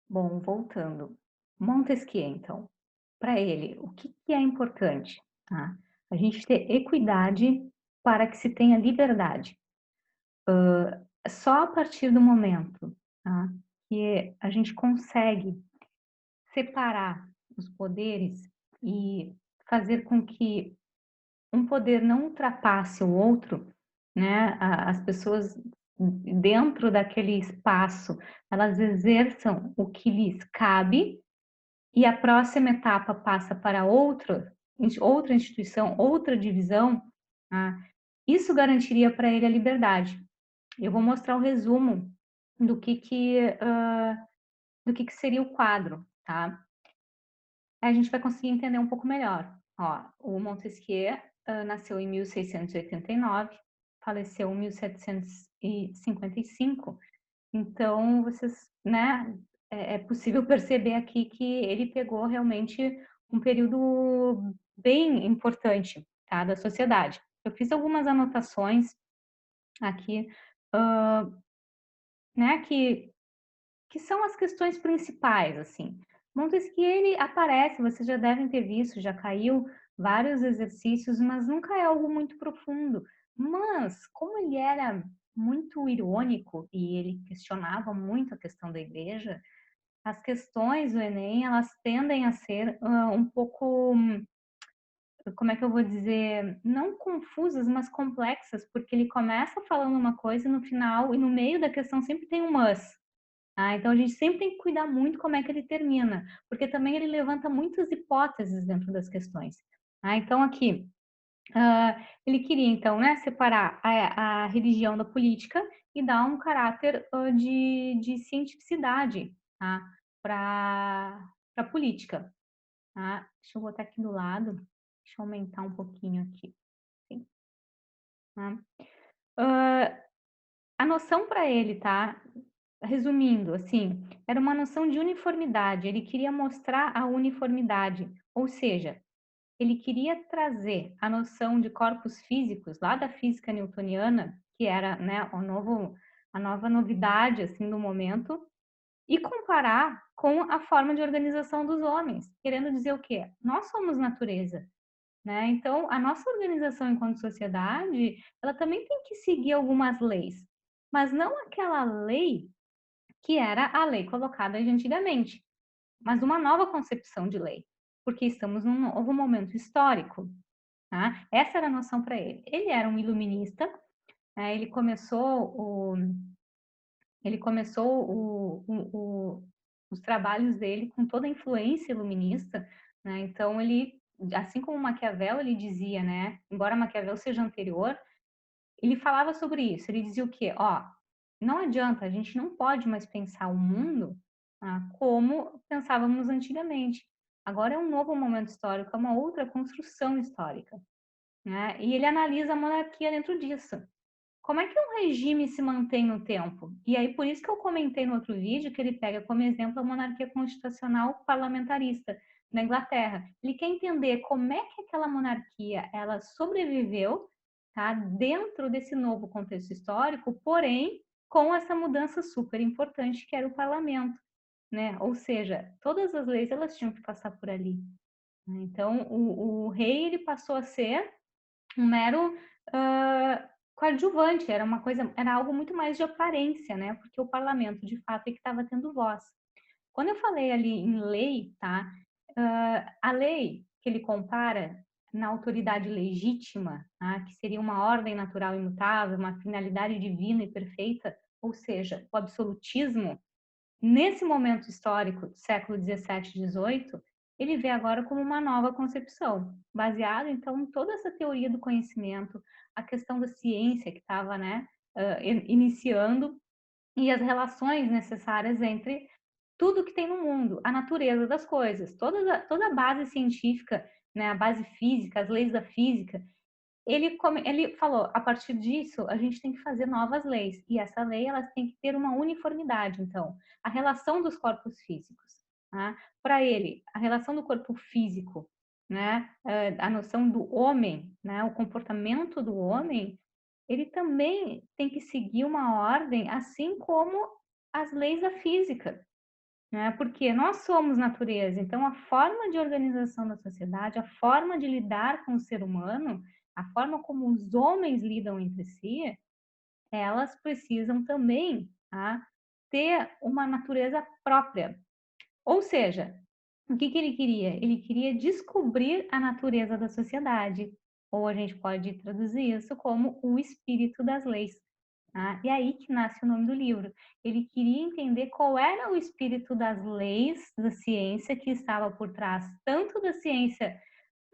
Bom, voltando. Montesquieu, então, para ele, o que que é importante, tá? A gente ter equidade para que se tenha liberdade. Só a partir do momento, tá, que a gente consegue separar os poderes e fazer com que um poder não ultrapasse o outro, né, as pessoas dentro daquele espaço, elas exerçam o que lhes cabe e a próxima etapa passa para outra instituição, outra divisão, tá, isso garantiria para ele a liberdade. Eu vou mostrar o resumo do que seria o quadro, tá. Aí a gente vai conseguir entender um pouco melhor. Ó, o Montesquieu, nasceu em 1689, faleceu em 1755. Então vocês, né, é possível perceber aqui que ele pegou realmente um período bem importante, tá, da sociedade. Eu fiz algumas anotações aqui, né, que são as questões principais, assim. Montesquieu, ele aparece, vocês já devem ter visto, já caiu vários exercícios, mas nunca é algo muito profundo. Mas, como ele era muito irônico e ele questionava muito a questão da igreja, as questões do Enem, elas tendem a ser um pouco, como é que eu vou dizer, não confusas, mas complexas, porque ele começa falando uma coisa e no final e no meio da questão sempre tem um mas. Então a gente sempre tem que cuidar muito como é que ele termina, porque também ele levanta muitas hipóteses dentro das questões. Então aqui, ele queria então, né, separar a religião da política e dar um caráter de cientificidade, tá, para a política. Tá? Deixa eu botar aqui do lado, deixa eu aumentar um pouquinho aqui. Assim, tá? Ah, a noção para ele, tá? Resumindo, assim, era uma noção de uniformidade, ele queria mostrar a uniformidade, ou seja, ele queria trazer a noção de corpos físicos lá da física newtoniana, que era, né, a nova novidade, assim, do momento, e comparar com a forma de organização dos homens, querendo dizer o quê? Nós somos natureza, né? Então, a nossa organização enquanto sociedade, ela também tem que seguir algumas leis, mas não aquela lei que era a lei colocada de antigamente, mas uma nova concepção de lei, porque estamos num novo momento histórico, tá? Essa era a noção para ele. Ele era um iluminista, né? Ele começou os trabalhos dele com toda a influência iluminista, né? Então ele, assim como Maquiavel, ele dizia, né? Embora Maquiavel seja anterior, ele falava sobre isso. Ele dizia o quê? Ó, não adianta, a gente não pode mais pensar o mundo, como pensávamos antigamente. Agora é um novo momento histórico, é uma outra construção histórica, né? E ele analisa a monarquia dentro disso. Como é que um regime se mantém no tempo? E aí, por isso que eu comentei no outro vídeo que ele pega como exemplo a monarquia constitucional parlamentarista na Inglaterra. Ele quer entender como é que aquela monarquia ela sobreviveu, tá, dentro desse novo contexto histórico, porém com essa mudança super importante que era o parlamento, né? Ou seja, todas as leis elas tinham que passar por ali, né? Então, o rei ele passou a ser um mero coadjuvante, era uma coisa, era algo muito mais de aparência, né? Porque o parlamento, de fato, é que estava tendo voz. Quando eu falei ali em lei, tá? A lei que ele compara na autoridade legítima, tá? Que seria uma ordem natural imutável, uma finalidade divina e perfeita, ou seja, o absolutismo, nesse momento histórico do século 17 e 18, ele vê agora como uma nova concepção, baseado então em toda essa teoria do conhecimento, a questão da ciência que estava, né, iniciando e as relações necessárias entre tudo que tem no mundo, a natureza das coisas, toda a base científica, né, a base física, as leis da física, ele falou, a partir disso, a gente tem que fazer novas leis, e essa lei elas tem que ter uma uniformidade, então, a relação dos corpos físicos, tá? Para ele, a relação do corpo físico, né, a noção do homem, né, o comportamento do homem, ele também tem que seguir uma ordem, assim como as leis da física, né? Porque nós somos natureza, então a forma de organização da sociedade, a forma de lidar com o ser humano, a forma como os homens lidam entre si, elas precisam também, tá, ter uma natureza própria. Ou seja, o que que ele queria? Ele queria descobrir a natureza da sociedade, ou a gente pode traduzir isso como o espírito das leis. Tá? E aí que nasce o nome do livro. Ele queria entender qual era o espírito das leis da ciência que estava por trás, tanto da ciência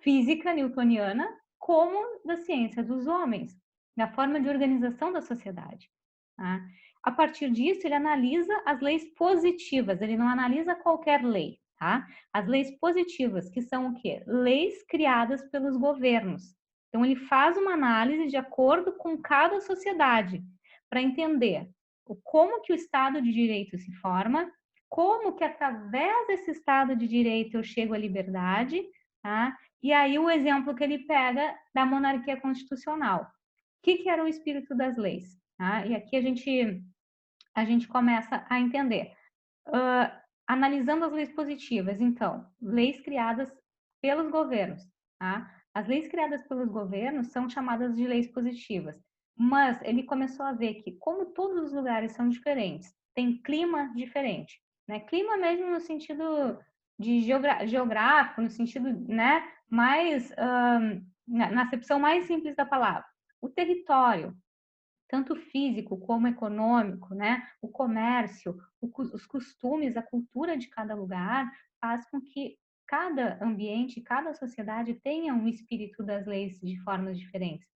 física newtoniana, como da ciência dos homens, da forma de organização da sociedade. Tá? A partir disso, ele analisa as leis positivas, ele não analisa qualquer lei. Tá? As leis positivas, que são o quê? Leis criadas pelos governos. Então, ele faz uma análise de acordo com cada sociedade, para entender como que o Estado de Direito se forma, como que através desse Estado de Direito eu chego à liberdade, tá? E aí o exemplo que ele pega da monarquia constitucional. O que, que era o espírito das leis? Tá? E aqui a gente começa a entender. Analisando as leis positivas, então, leis criadas pelos governos. Tá? As leis criadas pelos governos são chamadas de leis positivas, mas ele começou a ver que, como todos os lugares são diferentes, tem clima diferente, né? Clima mesmo no sentido de geográfico, no sentido, né, mais, na acepção mais simples da palavra. O território, tanto físico como econômico, né? O comércio, os costumes, a cultura de cada lugar faz com que cada ambiente, cada sociedade tenha um espírito das leis de formas diferentes.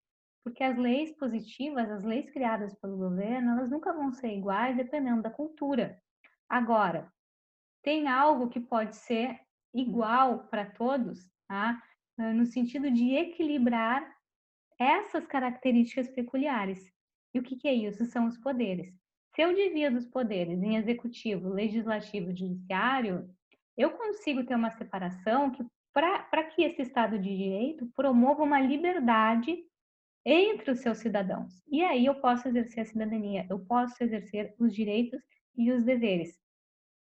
Porque as leis positivas, as leis criadas pelo governo, elas nunca vão ser iguais dependendo da cultura. Agora, tem algo que pode ser igual para todos, tá? No sentido de equilibrar essas características peculiares. E o que que é isso? São os poderes. Se eu divido os poderes em executivo, legislativo e judiciário, eu consigo ter uma separação que, para que esse Estado de Direito promova uma liberdade entre os seus cidadãos. E aí eu posso exercer a cidadania, eu posso exercer os direitos e os deveres.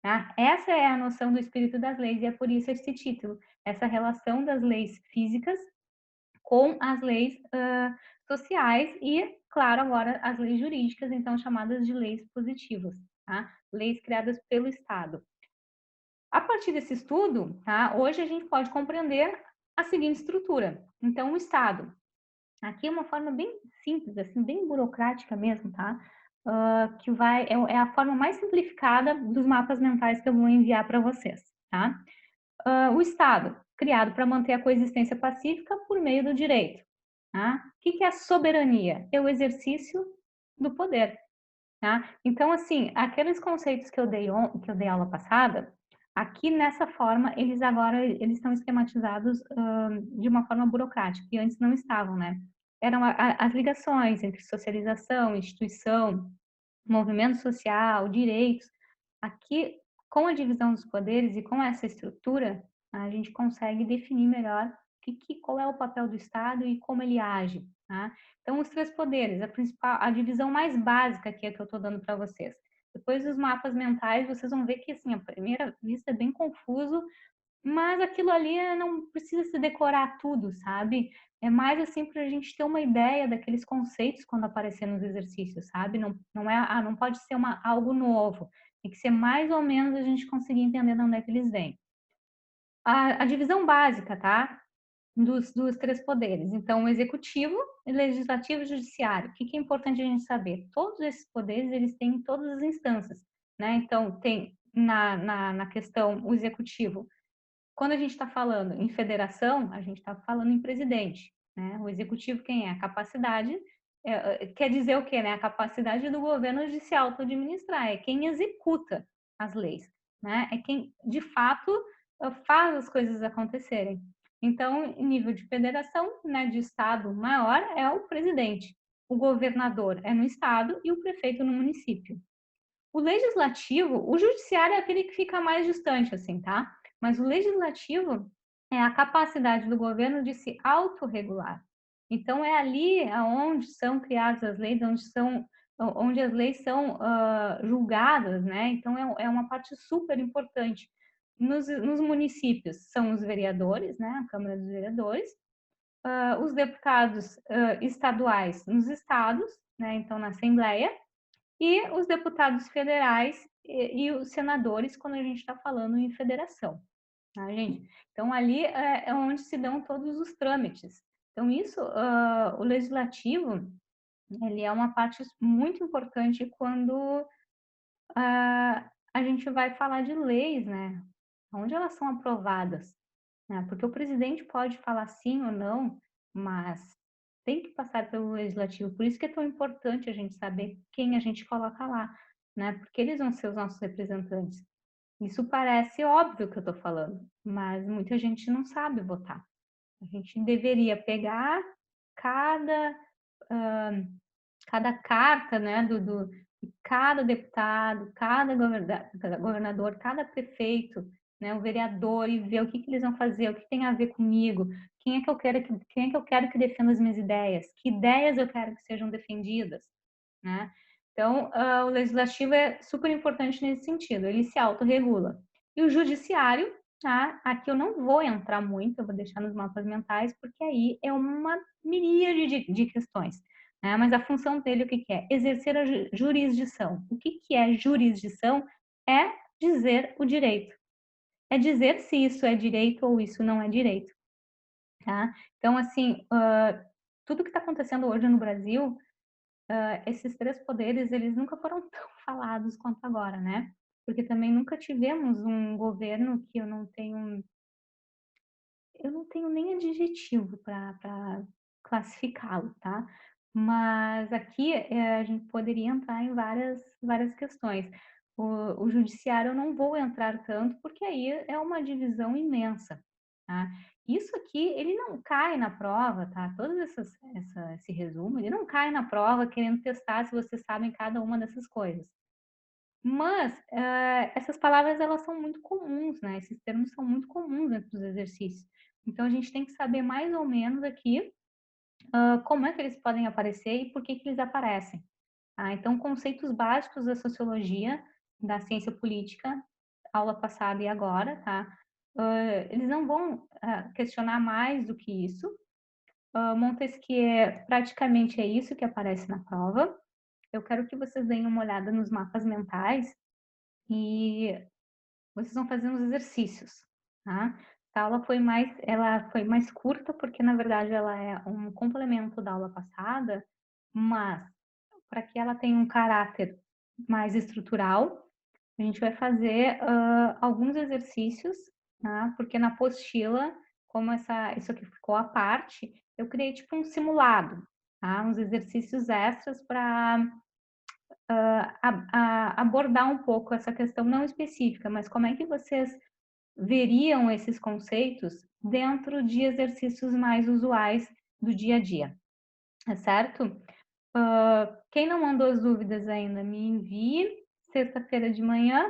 Tá? Essa é a noção do espírito das leis e é por isso esse título, essa relação das leis físicas com as leis sociais e, claro, agora as leis jurídicas, então chamadas de leis positivas, tá? Leis criadas pelo Estado. A partir desse estudo, tá? Hoje a gente pode compreender a seguinte estrutura. Então, o Estado, aqui é uma forma bem simples, assim, bem burocrática mesmo, tá? Que é a forma mais simplificada dos mapas mentais que eu vou enviar para vocês, tá? O Estado, criado para manter a coexistência pacífica por meio do direito. Tá? O que é a soberania? É o exercício do poder. Tá? Então, assim, aqueles conceitos que eu dei aula passada, aqui nessa forma, eles estão esquematizados de uma forma burocrática, que antes não estavam, né? Eram as ligações entre socialização, instituição, movimento social, direitos. Aqui, com a divisão dos poderes e com essa estrutura, a gente consegue definir melhor qual é o papel do Estado e como ele age. Tá? Então, os três poderes, a divisão mais básica que é que eu estou dando para vocês. Depois dos mapas mentais, vocês vão ver que, assim, à primeira vista é bem confuso, mas aquilo ali não precisa se decorar tudo, sabe? É mais assim para a gente ter uma ideia daqueles conceitos quando aparecer nos exercícios, sabe? Não pode ser algo novo. Tem que ser mais ou menos a gente conseguir entender de onde é que eles vêm. A divisão básica, tá? Dos três poderes. Então, o executivo, legislativo e judiciário. O que é importante a gente saber? Todos esses poderes, eles têm em todas as instâncias, né? Então, tem na questão o executivo, quando a gente está falando em federação, a gente está falando em presidente, né? O executivo quem é? A capacidade, quer dizer o quê, né? A capacidade do governo de se auto-administrar, é quem executa as leis, né? É quem, de fato, faz as coisas acontecerem. Então, em nível de federação, né, de estado maior, é o presidente. O governador é no estado e o prefeito no município. O legislativo, o judiciário é aquele que fica mais distante, assim, tá? Mas o legislativo é a capacidade do governo de se autorregular. Então, é ali onde são criadas as leis, onde são onde as leis são julgadas, né? Então é uma parte super importante. Nos municípios são os vereadores, né? A Câmara dos Vereadores, os deputados estaduais nos estados, né? Então na Assembleia, e os deputados federais e os senadores quando a gente está falando em federação, tá, gente? Então ali é onde se dão todos os trâmites. Então isso, o legislativo, ele é uma parte muito importante quando a gente vai falar de leis, né? Onde elas são aprovadas, né? Porque o presidente pode falar sim ou não, mas tem que passar pelo legislativo. Por isso que é tão importante a gente saber quem a gente coloca lá, né? Porque eles vão ser os nossos representantes. Isso parece óbvio que eu estou falando, mas muita gente não sabe votar. A gente deveria pegar cada cada carta, né, de cada deputado, cada governador, cada prefeito, né, o vereador, e ver o que eles vão fazer, o que tem a ver comigo, quem é que eu quero que defenda as minhas ideias, que ideias eu quero que sejam defendidas, né? Então, o legislativo é super importante nesse sentido, ele se autorregula. E o judiciário, tá? Aqui eu não vou entrar muito, eu vou deixar nos mapas mentais, porque aí é uma miríade de questões, né? Mas a função dele, o que que é? Exercer a jurisdição. O que que é jurisdição? É dizer o direito. É dizer se isso é direito ou isso não é direito, tá? Então, assim, tudo que está acontecendo hoje no Brasil, esses três poderes, eles nunca foram tão falados quanto agora, né? Porque também nunca tivemos um governo que eu não tenho nem adjetivo para classificá-lo, tá? Mas aqui a gente poderia entrar em várias questões. O judiciário eu não vou entrar tanto, porque aí é uma divisão imensa, tá? Isso aqui, ele não cai na prova, tá? Todo esse resumo, ele não cai na prova querendo testar se vocês sabem cada uma dessas coisas. Mas essas palavras elas são muito comuns, né? Esses termos são muito comuns dentro dos exercícios. Então a gente tem que saber mais ou menos aqui como é que eles podem aparecer e por que que eles aparecem. Ah, então conceitos básicos da sociologia, da ciência política, aula passada e agora, tá? Eles não vão questionar mais do que isso. Montesquieu praticamente é isso que aparece na prova. Eu quero que vocês deem uma olhada nos mapas mentais e vocês vão fazer uns exercícios, tá? A aula ela foi mais curta porque na verdade ela é um complemento da aula passada, mas para que ela tenha um caráter mais estrutural, a gente vai fazer alguns exercícios, tá? Porque na apostila, como isso aqui ficou à parte, eu criei tipo um simulado, tá? Uns exercícios extras para abordar um pouco essa questão não específica, mas como é que vocês veriam esses conceitos dentro de exercícios mais usuais do dia a dia, é certo? Quem não mandou as dúvidas ainda, me envie. Sexta-feira de manhã,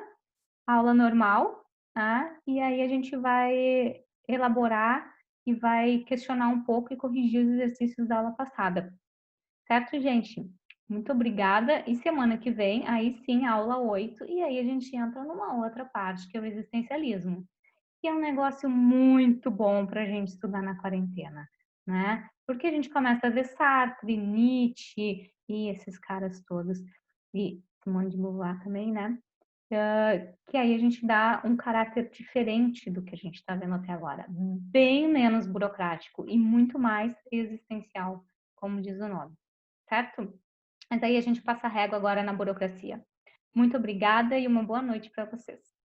aula normal, tá? E aí a gente vai elaborar e vai questionar um pouco e corrigir os exercícios da aula passada. Certo, gente? Muito obrigada. E semana que vem, aí sim, aula 8, e aí a gente entra numa outra parte, que é o existencialismo, que é um negócio muito bom para a gente estudar na quarentena, né? Porque a gente começa a ver Sartre, Nietzsche e esses caras todos, e Simone de Beauvoir também, né? Que aí a gente dá um caráter diferente do que a gente está vendo até agora, bem menos burocrático e muito mais existencial, como diz o nome, certo? Mas aí a gente passa a régua agora na burocracia. Muito obrigada e uma boa noite para vocês.